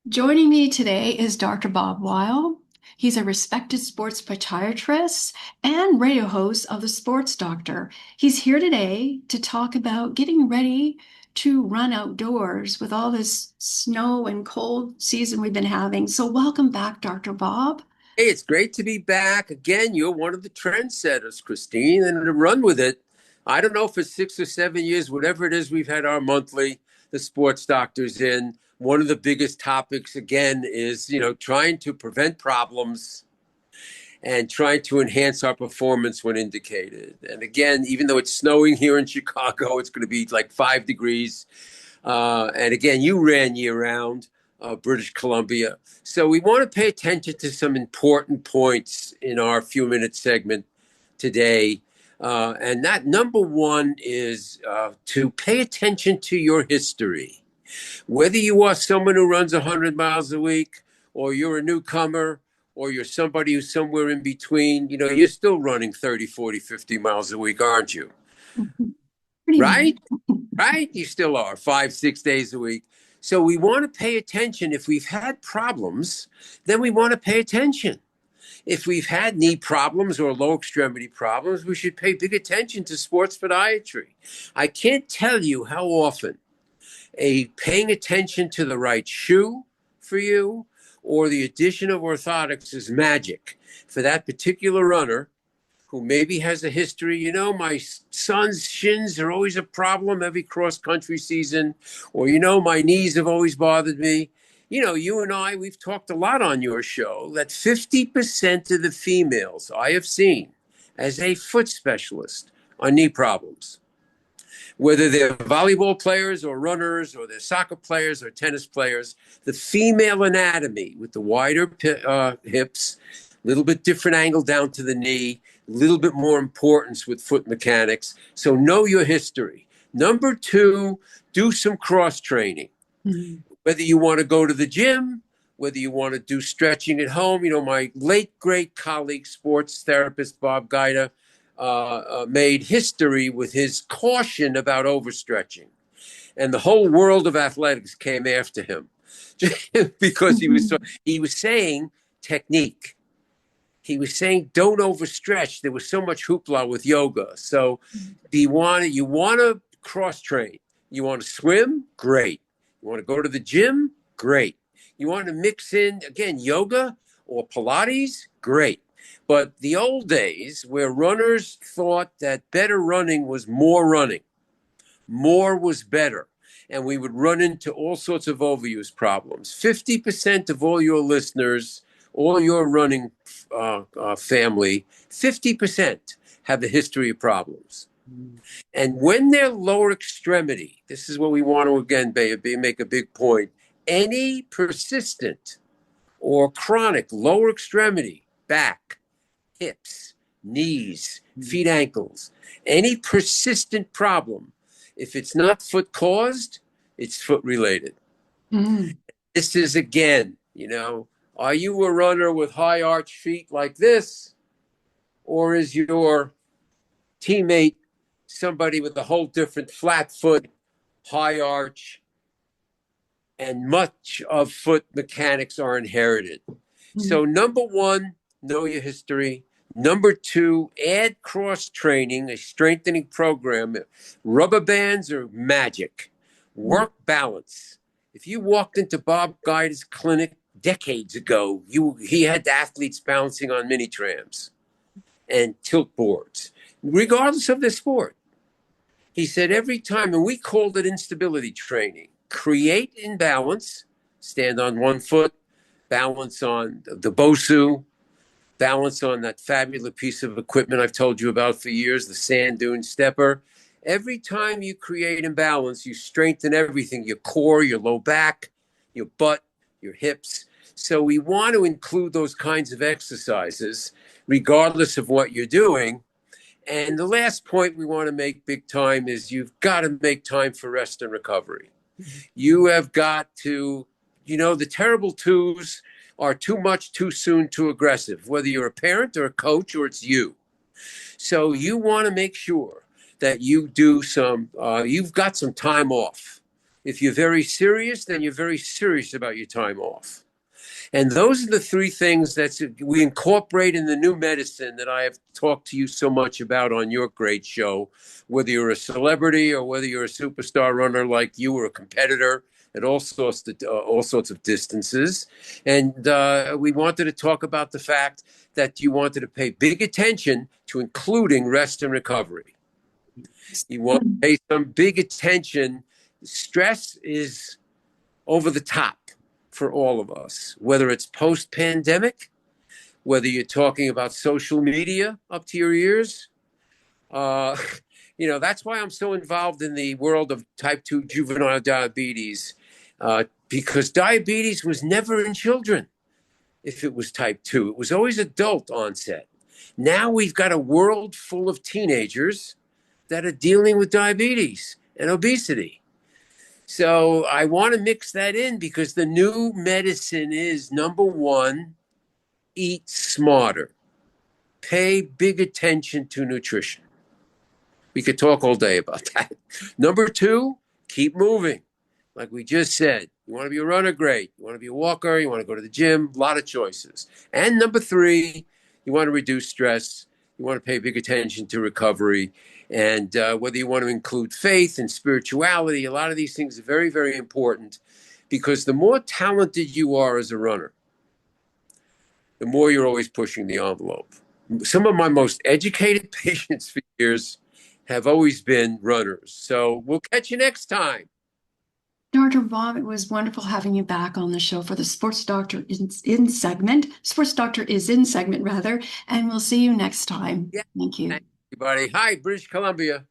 Joining me today is Dr. Bob Weil. He's a respected sports podiatrist and radio host of The Sports Doctor. He's here today to talk about getting ready to run outdoors with all this snow and cold season we've been having. So, welcome back, Dr. Bob. Hey, it's great to be back. Again, you're one of the trendsetters, Christine, and to run with it. I don't know, for 6 or 7 years, whatever it is, we've had our monthly, the sports doctors in. One of the biggest topics, again, is, trying to prevent problems and trying to enhance our performance when indicated. And again, even though it's snowing here in Chicago, it's going to be like 5 degrees. And again, you ran year round, British Columbia. So we want to pay attention to some important points in our few-minute segment today. And that number one is to pay attention to your history. Whether you are someone who runs 100 miles a week, or you're a newcomer, or you're somebody who's somewhere in between, you're still running 30, 40, 50 miles a week, aren't you? Pretty much. Right? Right? You still are 5, 6 days a week. So we want to pay attention. If we've had problems, then we want to pay attention. If we've had knee problems or low extremity problems, we should pay big attention to sports podiatry. I can't tell you how often paying attention to the right shoe for you or the addition of orthotics is magic for that particular runner who maybe has a history. My son's shins are always a problem every cross-country season, or, my knees have always bothered me. You and I, we've talked a lot on your show that 50% of the females I have seen as a foot specialist are knee problems. Whether they're volleyball players or runners or they're soccer players or tennis players, the female anatomy with the wider hips, a little bit different angle down to the knee, a little bit more importance with foot mechanics. So know your history. Number two, do some cross training. Mm-hmm. Whether you want to go to the gym, whether you want to do stretching at home. My late, great colleague, sports therapist, Bob Guida, made history with his caution about overstretching. And the whole world of athletics came after him because he was saying technique. He was saying, don't overstretch. There was so much hoopla with yoga. So you want to cross train. You want to swim? Great. You want to go to the gym? Great. You want to mix in, again, yoga or Pilates? Great. But the old days where runners thought that better running was more running, more was better, and we would run into all sorts of overuse problems. 50% of all your listeners, all your running family, 50% have a history of problems. And when they're lower extremity, this is what we want to, again, make a big point, any persistent or chronic lower extremity, back, hips, knees, feet, ankles, any persistent problem, if it's not foot caused, it's foot related. Mm. This is, again, are you a runner with high arch feet like this? Or is your teammate somebody with a whole different flat foot, high arch, and much of foot mechanics are inherited? Mm-hmm. So number one, know your history. Number two, add cross training, a strengthening program. Rubber bands are magic. Work balance. If you walked into Bob Guida's clinic decades ago, he had athletes bouncing on mini trams and tilt boards, regardless of the sport. He said every time, and we called it instability training, create imbalance, stand on one foot, balance on the Bosu, balance on that fabulous piece of equipment I've told you about for years, the sand dune stepper. Every time you create imbalance, you strengthen everything, your core, your low back, your butt, your hips. So we want to include those kinds of exercises, regardless of what you're doing. And the last point we want to make big time is you've got to make time for rest and recovery. You have got to, the terrible twos are too much, too soon, too aggressive, whether you're a parent or a coach or it's you. So you want to make sure that you do you've got some time off. If you're very serious, then you're very serious about your time off. And those are the three things that we incorporate in the new medicine that I have talked to you so much about on your great show, whether you're a celebrity or whether you're a superstar runner like you or a competitor at all sorts of distances. And we wanted to talk about the fact that you wanted to pay big attention to including rest and recovery. You want to pay some big attention. Stress is over the top for all of us, whether it's post pandemic, whether you're talking about social media up to your ears. Uh, that's why I'm so involved in the world of type 2 juvenile diabetes, because diabetes was never in children if it was type 2. It was always adult onset. Now we've got a world full of teenagers that are dealing with diabetes and obesity. So I want to mix that in because the new medicine is number one, eat smarter, pay big attention to nutrition. We could talk all day about that. Number two, keep moving. Like we just said, you want to be a runner, great. You want to be a walker, you want to go to the gym, a lot of choices. And number three, you want to reduce stress. You want to pay big attention to recovery. And whether you want to include faith and spirituality, a lot of these things are very, very important because the more talented you are as a runner, the more you're always pushing the envelope. Some of my most educated patients for years have always been runners. So we'll catch you next time. Dr. Bob, it was wonderful having you back on the show for the Sports Doctor in segment. Sports Doctor is in segment, rather, and we'll see you next time. Yeah. Thank you. Thank you, buddy. Hi, British Columbia.